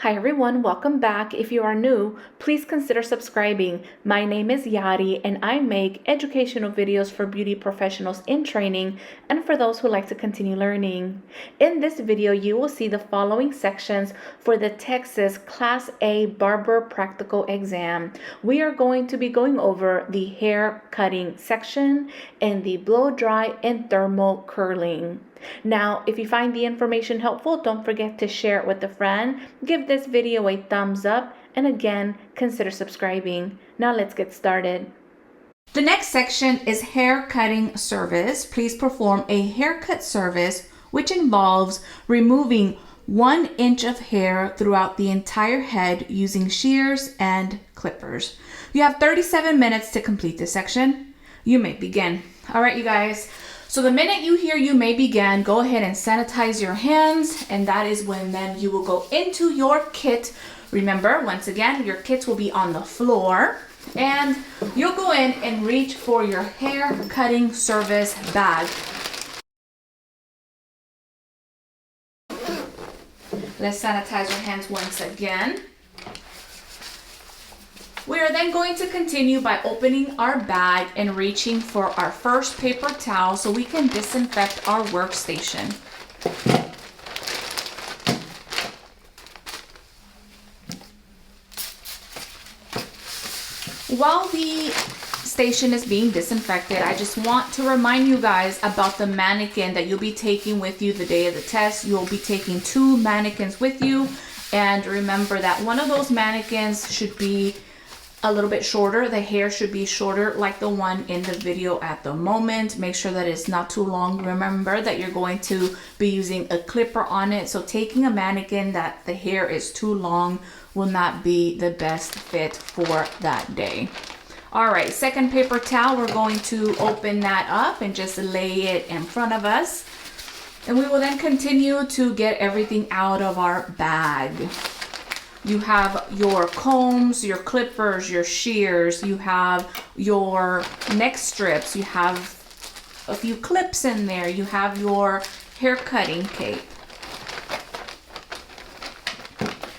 Hi everyone, welcome back. If you are new, please consider subscribing. My name is Yadi and I make educational videos for beauty professionals in training and for those who like to continue learning. In this video, you will see the following sections for the Texas Class A Barber Practical Exam. We are going to be going over the hair cutting section and the blow dry and thermal curling. Now, if you find the information helpful, don't forget to share it with a friend. Give this video a thumbs up, and again, consider subscribing. Now let's get started. The next section is hair cutting service. Please perform a haircut service, which involves removing 1 inch of hair throughout the entire head using shears and clippers. You have 37 minutes to complete this section. You may begin. All right, you guys. So the minute you hear "you may begin," go ahead and sanitize your hands, and that is when then you will go into your kit. Remember, once again, your kits will be on the floor, and you'll go in and reach for your hair cutting service bag. Let's sanitize our hands once again. We are then going to continue by opening our bag and reaching for our first paper towel so we can disinfect our workstation. While the station is being disinfected, I just want to remind you guys about the mannequin that you'll be taking with you the day of the test. You'll be taking 2 mannequins with you, and remember that one of those mannequins should be a little bit shorter. The hair should be shorter like the one in the video at the moment. Make sure that it's not too long. Remember that you're going to be using a clipper on it, so taking a mannequin that the hair is too long will not be the best fit for that day. All right, second paper towel, we're going to open that up and just lay it in front of us, and we will then continue to get everything out of our bag. You have your combs, your clippers, your shears, you have your neck strips, you have a few clips in there, you have your hair cutting cape.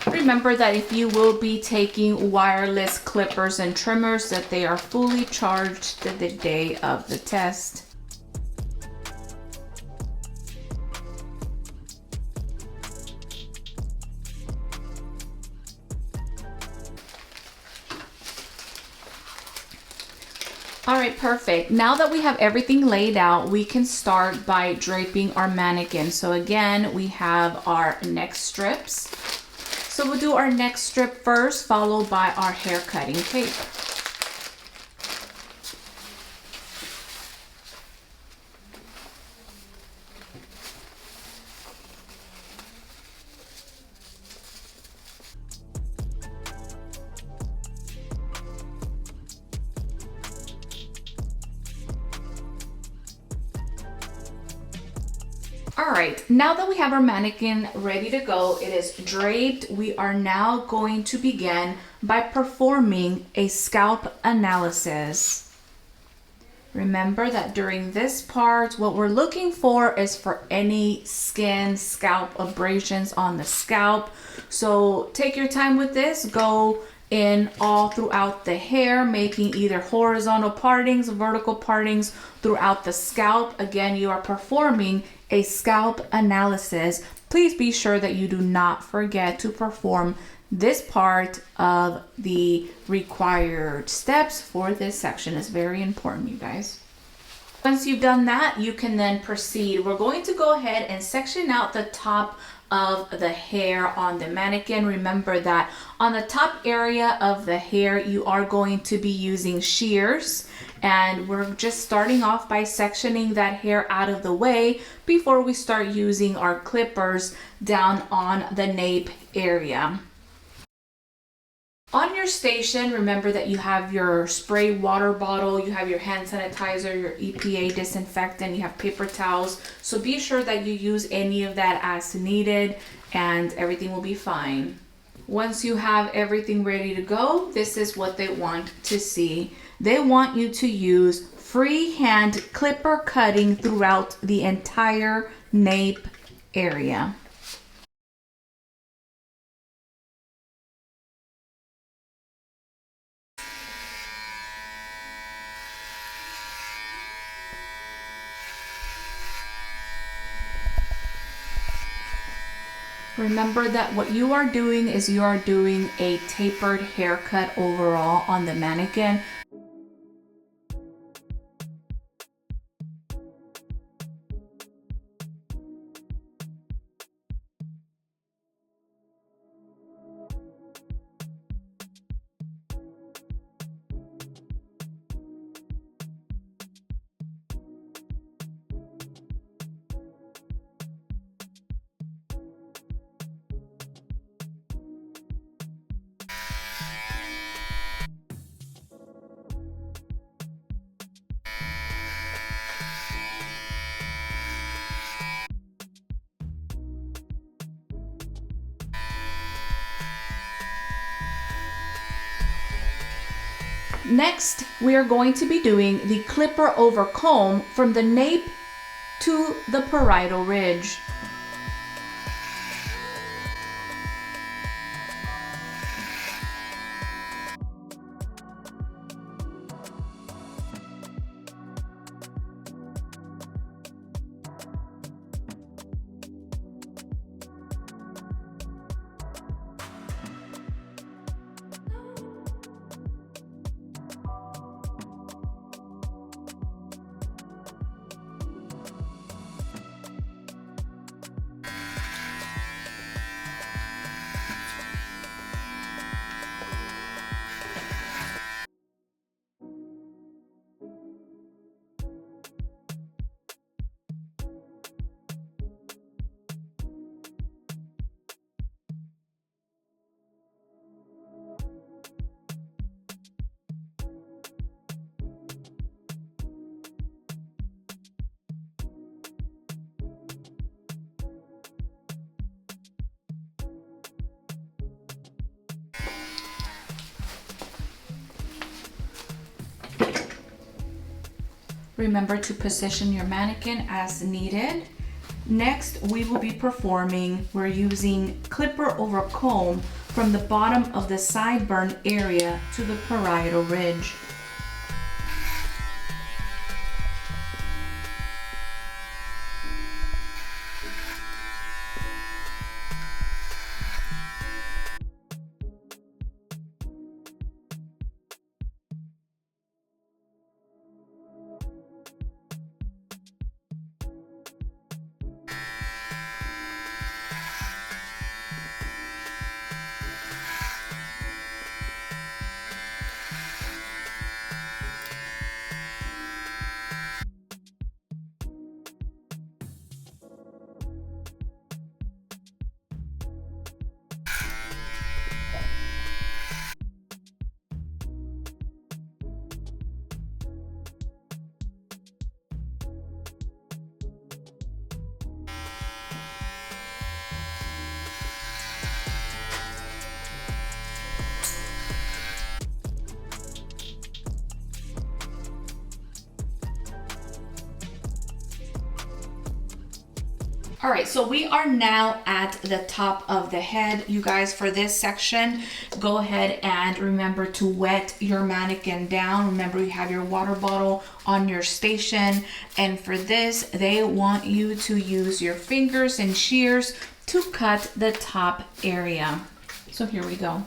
Remember that if you will be taking wireless clippers and trimmers, that they are fully charged the day of the test. All right, perfect. Now that we have everything laid out, we can start by draping our mannequin. So again, we have our neck strips. So we'll do our neck strip first, followed by our hair cutting cape. All right, now that we have our mannequin ready to go, it is draped. We are now going to begin by performing a scalp analysis. Remember that during this part, what we're looking for is for any skin, scalp abrasions on the scalp. So take your time with this. Go in all throughout the hair, making either horizontal partings, vertical partings throughout the scalp. Again, you are performing a scalp analysis. Please be sure that you do not forget to perform this part of the required steps for this section. It's very important, you guys. Once you've done that, you can then proceed. We're going to go ahead and section out the top of the hair on the mannequin. Remember that on the top area of the hair, you are going to be using shears, and we're just starting off by sectioning that hair out of the way before we start using our clippers down on the nape area. On your station, remember that you have your spray water bottle, you have your hand sanitizer, your EPA disinfectant, you have paper towels. So be sure that you use any of that as needed and everything will be fine. Once you have everything ready to go, this is what they want to see. They want you to use freehand clipper cutting throughout the entire nape area. Remember that what you are doing is you are doing a tapered haircut overall on the mannequin. Next, we are going to be doing the clipper over comb from the nape to the parietal ridge. Remember to position your mannequin as needed. Next, we will be performing, we're using clipper over comb from the bottom of the sideburn area to the parietal ridge. All right, so we are now at the top of the head. You guys, for this section, go ahead and remember to wet your mannequin down. Remember, you have your water bottle on your station. And for this, they want you to use your fingers and shears to cut the top area. So here we go.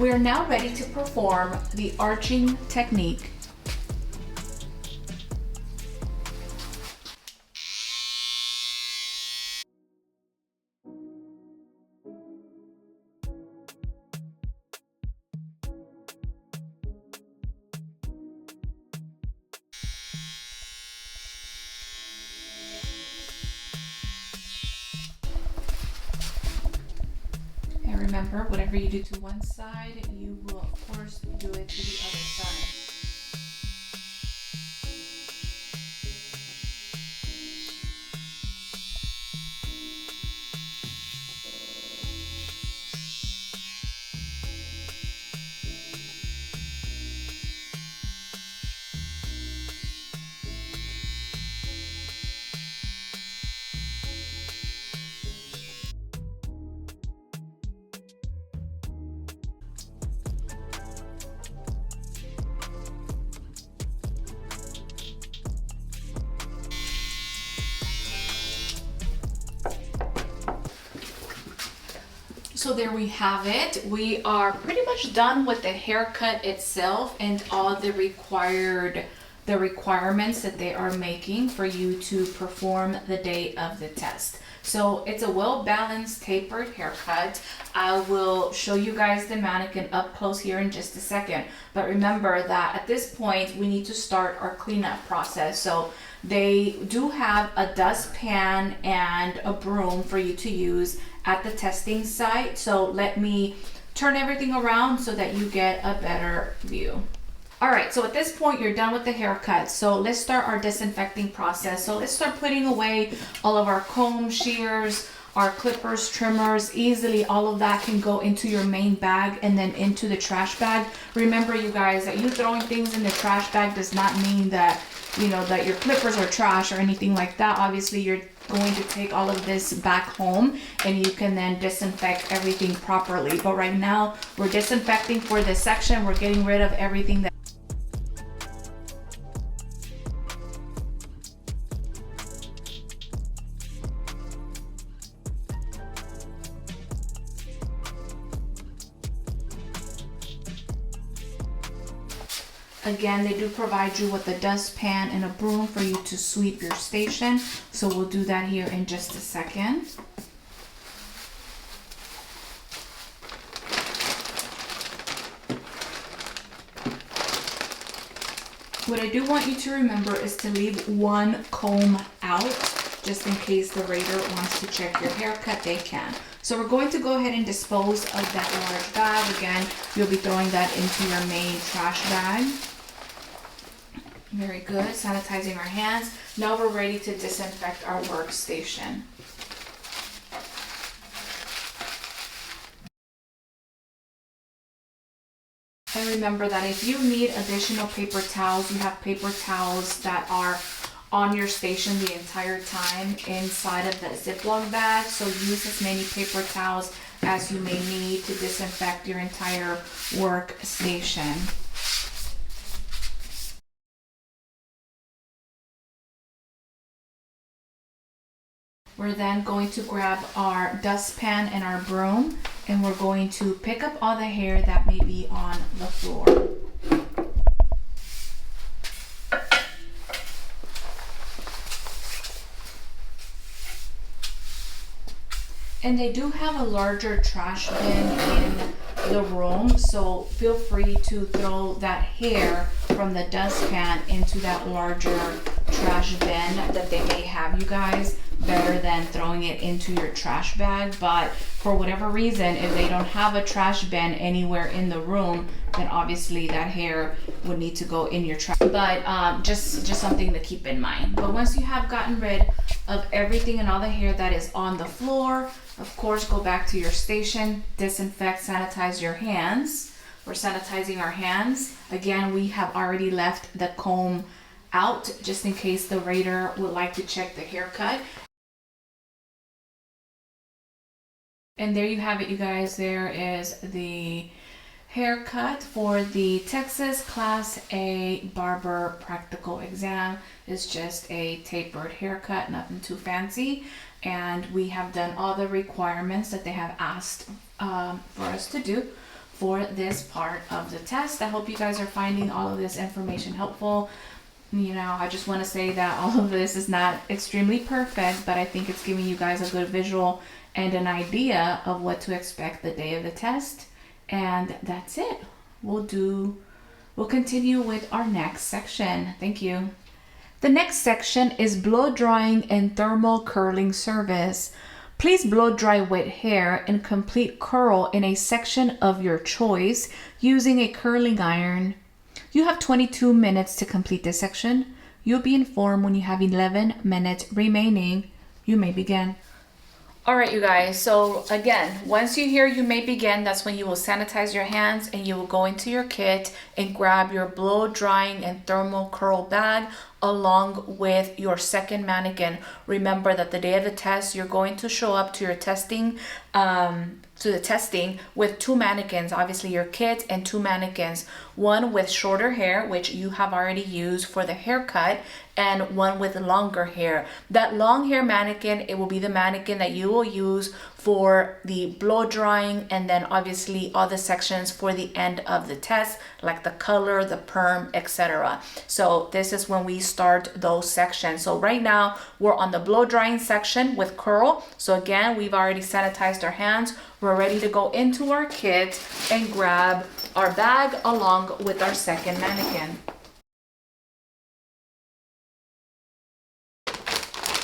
We are now ready to perform the arching technique. And remember, whatever you do to one side, you will of course do it to the other side. So there we have it. We are pretty much done with the haircut itself and all the requirements that they are making for you to perform the day of the test. So it's a well-balanced tapered haircut. I will show you guys the mannequin up close here in just a second. But remember that at this point, we need to start our cleanup process. So they do have a dustpan and a broom for you to use at the testing site. So let me turn everything around so that you get a better view. All right, so at this point, you're done with the haircut. So let's start our disinfecting process. So let's start putting away all of our combs, shears, our clippers, trimmers. Easily, all of that can go into your main bag and then into the trash bag. Remember, you guys, that you throwing things in the trash bag does not mean that, you know, that your clippers are trash or anything like that. Obviously, you're going to take all of this back home and you can then disinfect everything properly. But right now, we're disinfecting for this section. We're getting rid of everything that Again, they do provide you with a dustpan and a broom for you to sweep your station. So we'll do that here in just a second. What I do want you to remember is to leave one comb out, just in case the raider wants to check your haircut, they can. So we're going to go ahead and dispose of that large bag. Again, you'll be throwing that into your main trash bag. Very good, sanitizing our hands. Now we're ready to disinfect our workstation. And remember that if you need additional paper towels, you have paper towels that are on your station the entire time inside of the Ziploc bag. So use as many paper towels as you may need to disinfect your entire workstation. We're then going to grab our dustpan and our broom, and we're going to pick up all the hair that may be on the floor. And they do have a larger trash bin in the room, so feel free to throw that hair from the dustpan into that larger trash bin that they may have, you guys. Better than throwing it into your trash bag. But for whatever reason, if they don't have a trash bin anywhere in the room, then obviously that hair would need to go in your trash. But just something to keep in mind. But once you have gotten rid of everything and all the hair that is on the floor, of course, go back to your station, disinfect, sanitize your hands. We're sanitizing our hands. Again, we have already left the comb out just in case the raider would like to check the haircut. And there you have it, you guys. There is the haircut for the Texas Class A Barber practical exam. It's just a tapered haircut, nothing too fancy. And we have done all the requirements that they have asked for us to do for this part of the test. I hope you guys are finding all of this information helpful. You know, I just want to say that all of this is not extremely perfect, but I think it's giving you guys a good visual and an idea of what to expect the day of the test. And that's it. We'll continue with our next section. Thank you. The next section is blow drying and thermal curling service. Please blow dry wet hair and complete curl in a section of your choice using a curling iron. You have 22 minutes to complete this section. You'll be informed when you have 11 minutes remaining. You may begin. All right, you guys. So again, once you hear you may begin, that's when you will sanitize your hands and you will go into your kit and grab your blow drying and thermal curl bag along with your second mannequin. Remember that the day of the test, you're going to show up to your testing, with two mannequins, obviously your kit and two mannequins, one with shorter hair, which you have already used for the haircut, and one with longer hair. That long hair mannequin, it will be the mannequin that you will use for the blow drying, and then obviously all the sections for the end of the test, like the color, the perm, etc. So this is when we start those sections. So right now we're on the blow drying section with curl. So again, we've already sanitized our hands. We're ready to go into our kit and grab our bag along with our second mannequin.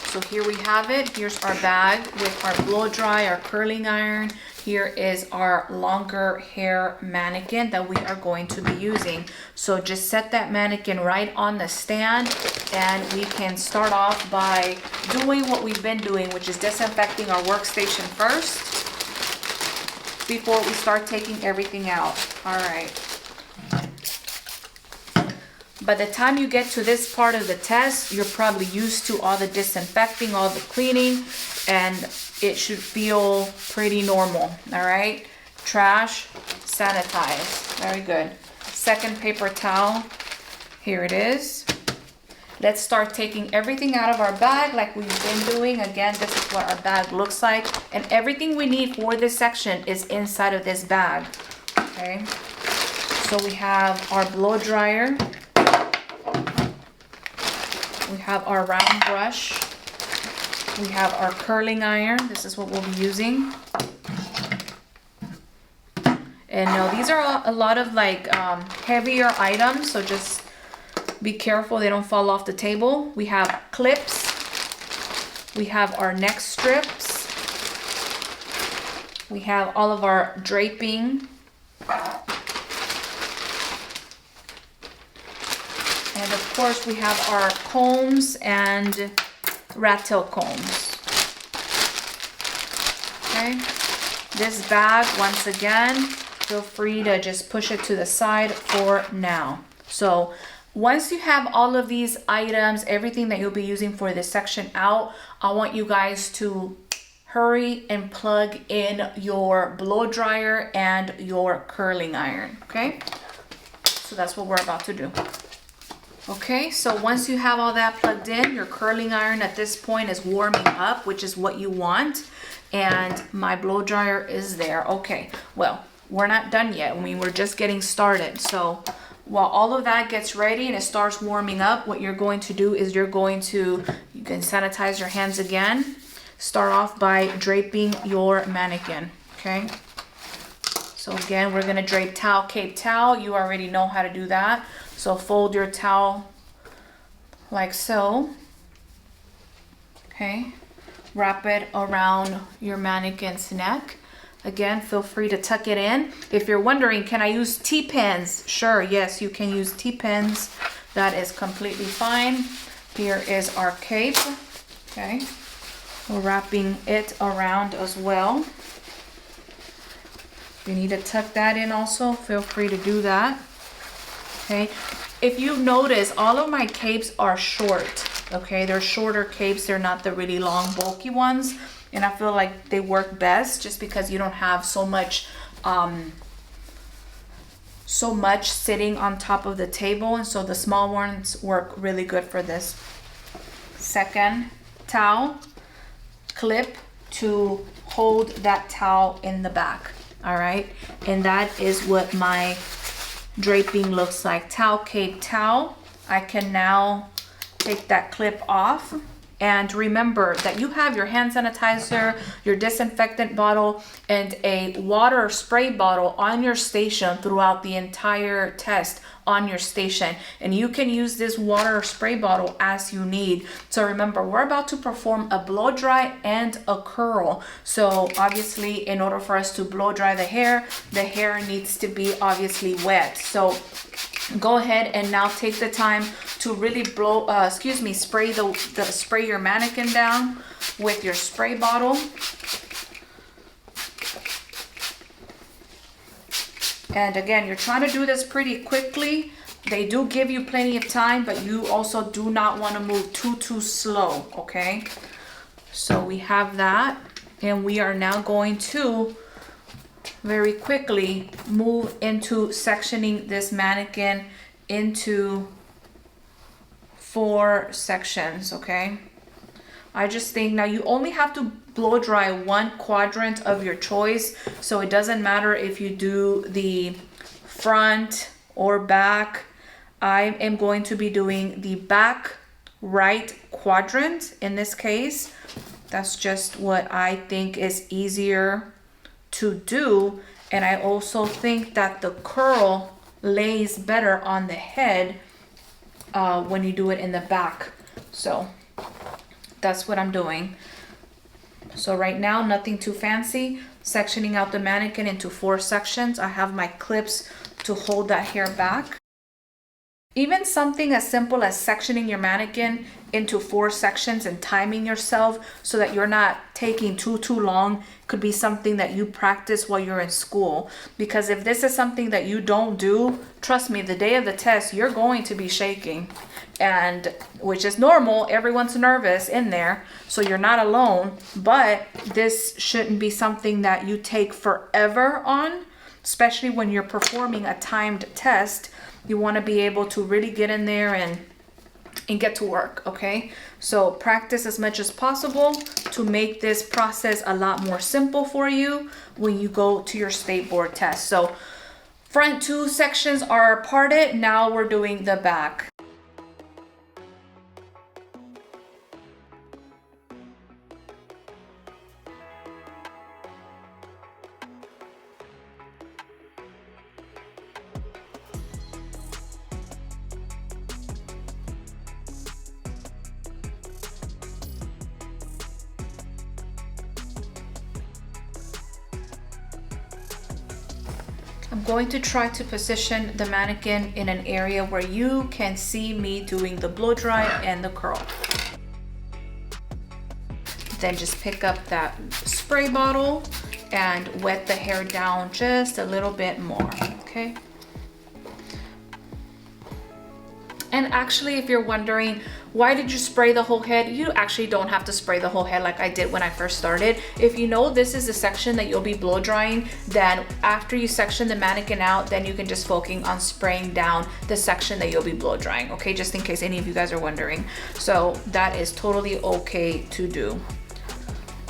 So here we have it. Here's our bag with our blow dry, our curling iron. Here is our longer hair mannequin that we are going to be using. So just set that mannequin right on the stand, and we can start off by doing what we've been doing, which is disinfecting our workstation first before we start taking everything out. All right. By the time you get to this part of the test, you're probably used to all the disinfecting, all the cleaning, and it should feel pretty normal. All right. Trash, sanitize. Very good. Second paper towel. Here it is. Let's start taking everything out of our bag like we've been doing. Again, this is what our bag looks like. And everything we need for this section is inside of this bag. Okay. So we have our blow dryer. We have our round brush. We have our curling iron. This is what we'll be using. And no, these are a lot of like heavier items, so just be careful they don't fall off the table. We have clips. We have our neck strips. We have all of our draping. And of course we have our combs and rat tail combs. Okay. This bag, once again, feel free to just push it to the side for now. So once you have all of these items, everything that you'll be using for this section out, I want you guys to hurry and plug in your blow dryer and your curling iron. Okay. So that's what we're about to do. Okay, so once you have all that plugged in, your curling iron at this point is warming up, which is what you want. And my blow dryer is there. Okay, well, we're not done yet. I mean, we're just getting started. So while all of that gets ready and it starts warming up, what you're going to do is you can sanitize your hands again. Start off by draping your mannequin, okay? So again, we're gonna drape towel, cape towel. You already know how to do that. So fold your towel like so, okay? Wrap it around your mannequin's neck. Again, feel free to tuck it in. If you're wondering, can I use T-pins? Sure, yes, you can use T-pins. That is completely fine. Here is our cape, okay? We're wrapping it around as well. If you need to tuck that in also, feel free to do that. Okay, if you notice, all of my capes are short. Okay, they're shorter capes. They're not the really long, bulky ones. And I feel like they work best just because you don't have so much sitting on top of the table. And so the small ones work really good for this. Second towel, clip to hold that towel in the back. All right, and that is what my draping looks like. Towel cake towel. I can now take that clip off. And remember that you have your hand sanitizer, your disinfectant bottle, and a water spray bottle on your station throughout the entire test on your station. And you can use this water spray bottle as you need. So remember, we're about to perform a blow dry and a curl. So obviously, in order for us to blow dry the hair needs to be obviously wet. So go ahead and now take the time to really spray your mannequin down with your spray bottle. And again, you're trying to do this pretty quickly. They do give you plenty of time, but you also do not want to move too slow, okay? So we have that, and we are now going to very quickly move into sectioning this mannequin into 4 sections, okay? I just think now you only have to blow dry one quadrant of your choice, so it doesn't matter if you do the front or back. I am going to be doing the back right quadrant in this case. That's just what I think is easier to do, and I also think that the curl lays better on the head when you do it in the back. So that's what I'm doing. So right now, nothing too fancy. Sectioning out the mannequin into 4 sections. I have my clips to hold that hair back. Even something as simple as sectioning your mannequin into 4 sections and timing yourself so that you're not taking too long could be something that you practice while you're in school. Because if this is something that you don't do, trust me, the day of the test, you're going to be shaking. And which is normal, everyone's nervous in there, so you're not alone. But this shouldn't be something that you take forever on, especially when you're performing a timed test. You want to be able to really get in there and get to work, okay? So practice as much as possible to make this process a lot more simple for you when you go to your state board test. So front 2 sections are parted. Now we're doing the back. I'm going to try to position the mannequin in an area where you can see me doing the blow dry and the curl. Then just pick up that spray bottle and wet the hair down just a little bit more, okay? And actually, if you're wondering, why did you spray the whole head? You actually don't have to spray the whole head like I did when I first started. If you know this is the section that you'll be blow drying, then after you section the mannequin out, then you can just focus on spraying down the section that you'll be blow drying, okay? Just in case any of you guys are wondering. So that is totally okay to do.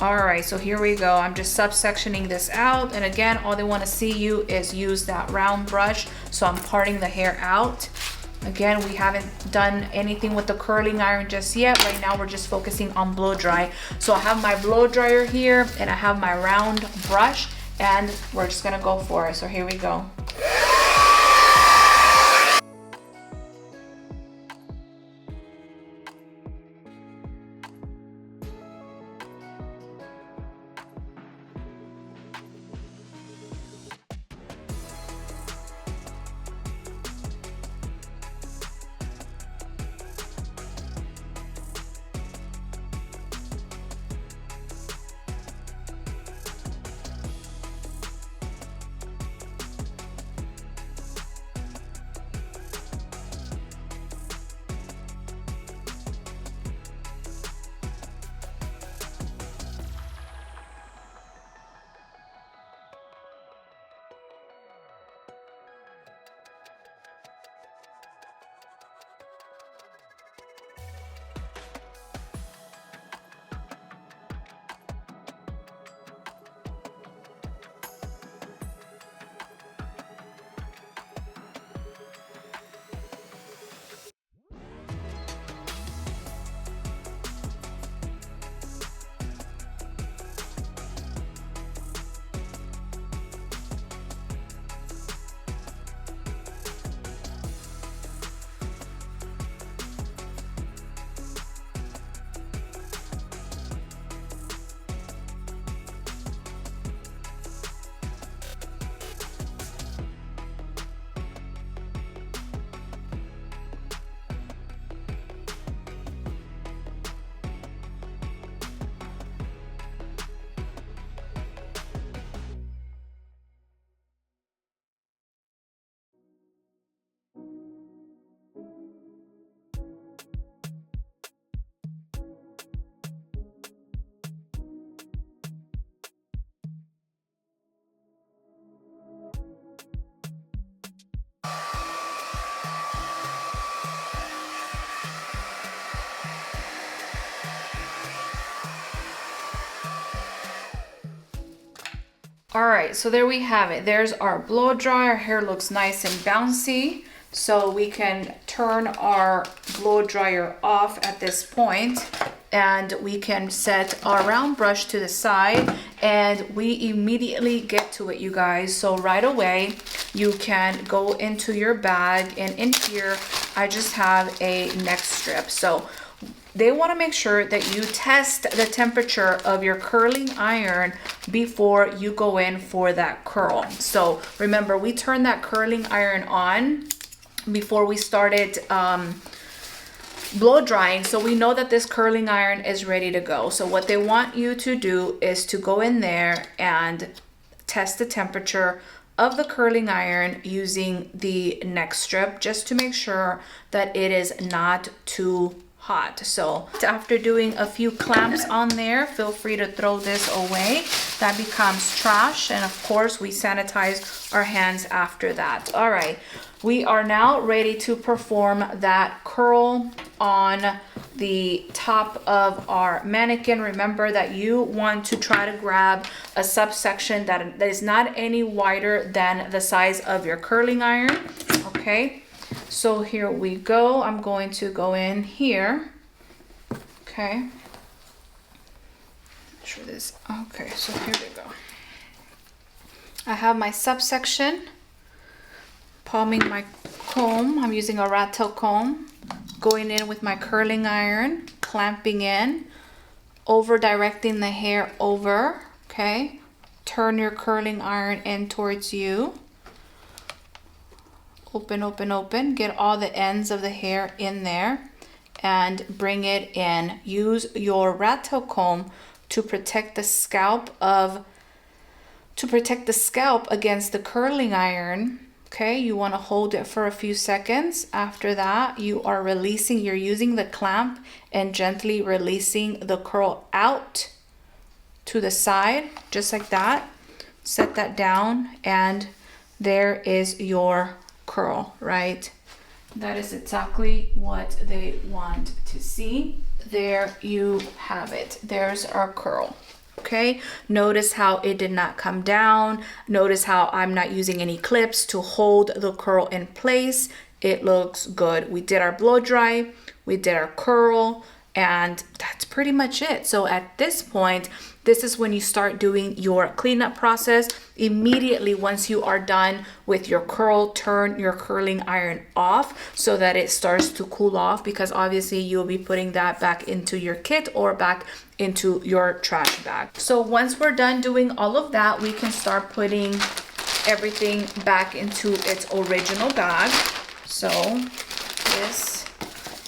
All right, so here we go. I'm just subsectioning this out. And again, all they want to see you is use that round brush. So I'm parting the hair out. Again, we haven't done anything with the curling iron just yet. Right now, we're just focusing on blow dry. So I have my blow dryer here and I have my round brush and we're just gonna go for it. So here we go. All right, so there we have it. There's our blow dry. Our hair looks nice and bouncy. So we can turn our blow dryer off at this point, and we can set our round brush to the side, and we immediately get to it, you guys. So right away you can go into your bag, and in here I just have a neck strip. So they want to make sure that you test the temperature of your curling iron before you go in for that curl. So remember, we turned that curling iron on before we started blow drying, so we know that this curling iron is ready to go. So what they want you to do is to go in there and test the temperature of the curling iron using the neck strip, just to make sure that it is not too hot. So after doing a few clamps on there, feel free to throw this away. That becomes trash, and of course we sanitize our hands after that. All right, we are now ready to perform that curl on the top of our mannequin. Remember that you want to try to grab a subsection that is not any wider than the size of your curling iron. Okay, so here we go. I'm going to go in here. Okay. Sure this. Okay, so here we go. I have my subsection. Palming my comb. I'm using a rat tail comb. Going in with my curling iron, clamping in, over directing the hair over. Okay. Turn your curling iron in towards you. Open, open, open. Get all the ends of the hair in there and bring it in. Use your rat tail comb to protect the scalp against the curling iron. Okay, you want to hold it for a few seconds. After that, you are releasing, you're using the clamp and gently releasing the curl out to the side, just like that. Set that down, and there is your curl, right? That is exactly what they want to see. There you have it. There's our curl. Okay, notice how it did not come down. Notice how I'm not using any clips to hold the curl in place. It looks good. We did our blow dry, we did our curl, and that's pretty much it. So at this point, this is when you start doing your cleanup process. Immediately once you are done with your curl, turn your curling iron off so that it starts to cool off, because obviously you'll be putting that back into your kit or back into your trash bag. So once we're done doing all of that, we can start putting everything back into its original bag. So this,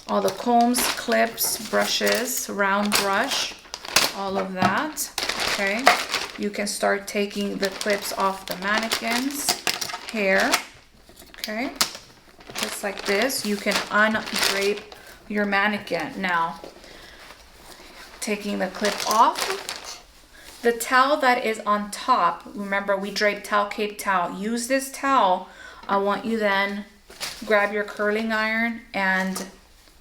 all the combs, clips, brushes, round brush, all of that. Okay, you can start taking the clips off the mannequin's hair. Okay, just like this. You can undrape your mannequin. Now, taking the clip off, the towel that is on top, remember we draped towel, cape towel. Use this towel. I want you then grab your curling iron and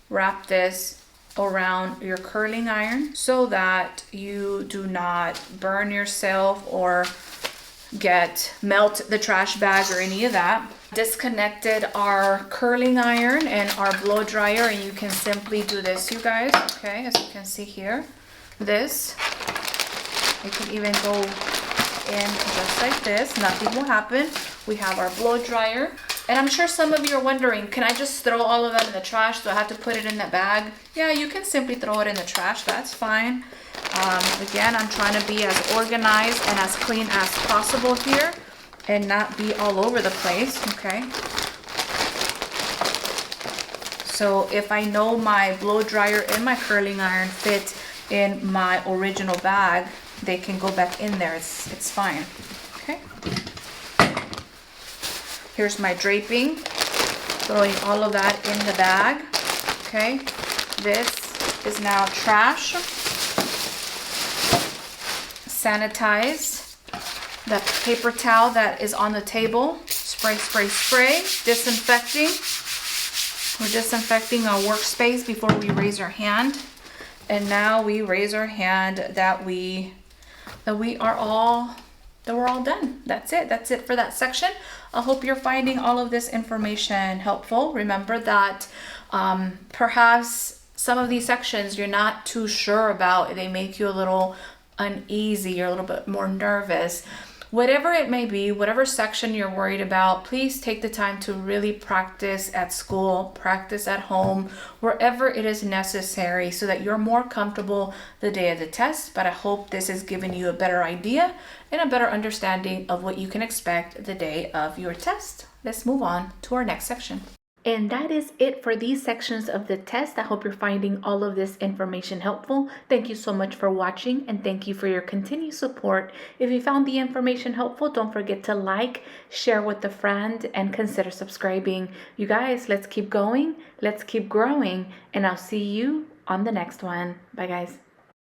wrap this around your curling iron so that you do not burn yourself or melt the trash bag or any of that. Disconnected our curling iron and our blow dryer, and you can simply do this, you guys. Okay, as you can see here, this, it can even go in just like this. Nothing will happen. We have our blow dryer. And I'm sure some of you are wondering, can I just throw all of that in the trash? Do I have to put it in that bag? Yeah, you can simply throw it in the trash. That's fine. Again, I'm trying to be as organized and as clean as possible here and not be all over the place, okay? So if I know my blow dryer and my curling iron fit in my original bag, they can go back in there. It's fine, okay? Here's my draping, throwing all of that in the bag, okay? This is now trash. Sanitize the paper towel that is on the table. Spray, spray, spray. Disinfecting. We're disinfecting our workspace before we raise our hand. And now we raise our hand that we are all then we're all done. That's it. That's it for that section. I hope you're finding all of this information helpful. Remember that perhaps some of these sections you're not too sure about. They make you a little uneasy or a little bit more nervous. Whatever it may be, whatever section you're worried about, please take the time to really practice at school, practice at home, wherever it is necessary so that you're more comfortable the day of the test. But I hope this has given you a better idea and a better understanding of what you can expect the day of your test. Let's move on to our next section. And that is it for these sections of the test. I hope you're finding all of this information helpful. Thank you so much for watching, and thank you for your continued support. If you found the information helpful, don't forget to like, share with a friend, and consider subscribing. You guys, let's keep going, let's keep growing, and I'll see you on the next one. Bye, guys.